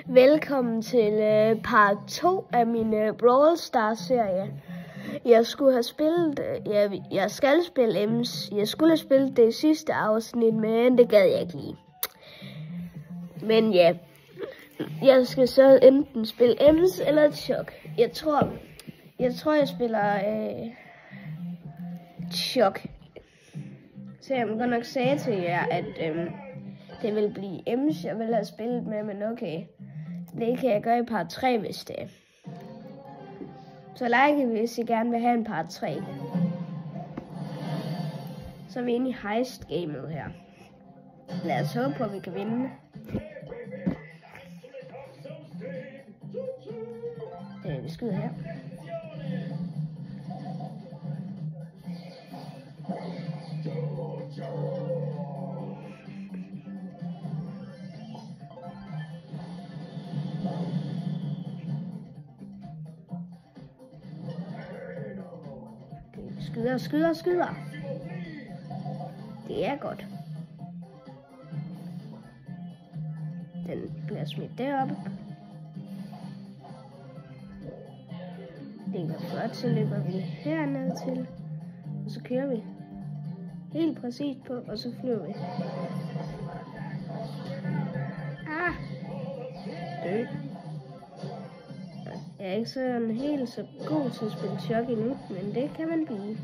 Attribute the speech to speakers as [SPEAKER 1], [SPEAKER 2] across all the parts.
[SPEAKER 1] Velkommen til part 2 af min Brawl Stars serie. Jeg skulle have spillet, jeg skal spille Ems. Jeg skulle have spillet det sidste afsnit, men det gad jeg ikke lige. Men ja, jeg skal så enten spille Ems eller Chok. Jeg tror jeg spiller Chok. Så jeg godt nok sagde til jer, at det vil blive Ems, jeg vil have spillet med, men okay. Det kan jeg gøre i part 3, hvis det er. Så like, hvis I gerne vil have en part 3. Så er vi inde i heist-gamet her. Lad os håbe på, at vi kan vinde. Vi skyder her. Skyder. Det er godt. Den bliver smidt deroppe. Det er godt, så løber vi herned til. Og så kører vi helt præcist på, og så flyver vi. Død. Jeg er ikke sådan helt så god til at spille Chok endnu, men det kan man blive.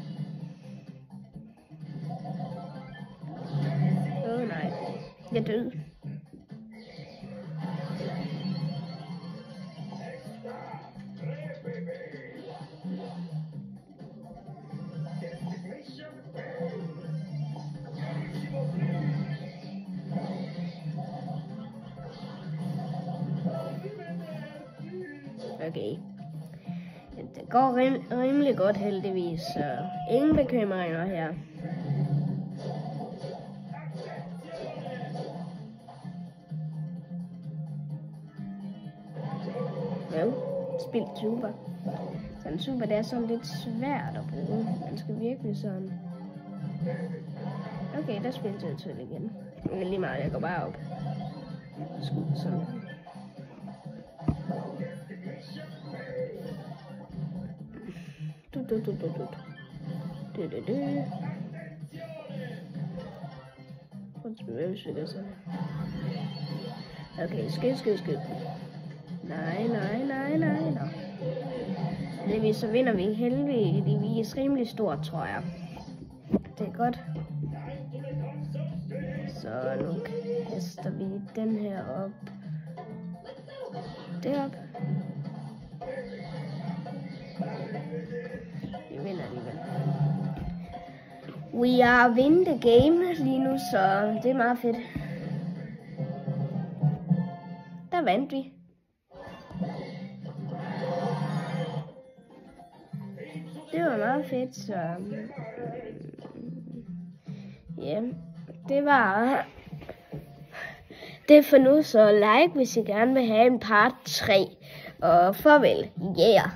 [SPEAKER 1] Nej, jeg døde. Okay. Det går rimelig godt heldigvis, så ingen bekymringer her. Ja, spildt super. Sådan super, det er sådan lidt svært at bruge. Man skal virkelig sådan. Okay, der spiller jeg til igen. Men lige meget, jeg går bare op. Sådan. Okay, skyd. Nej. Det så vinder vi heldigvis rimelig stort, tror jeg. Det er godt. Så nu kaster vi den her op. Derop. Vi vinder alligevel. We are win the game lige nu, så det er meget fedt. Der vandt vi. Det var meget fedt, så ja, det var det for nu, så like, hvis I gerne vil have en part 3, og farvel, yeah!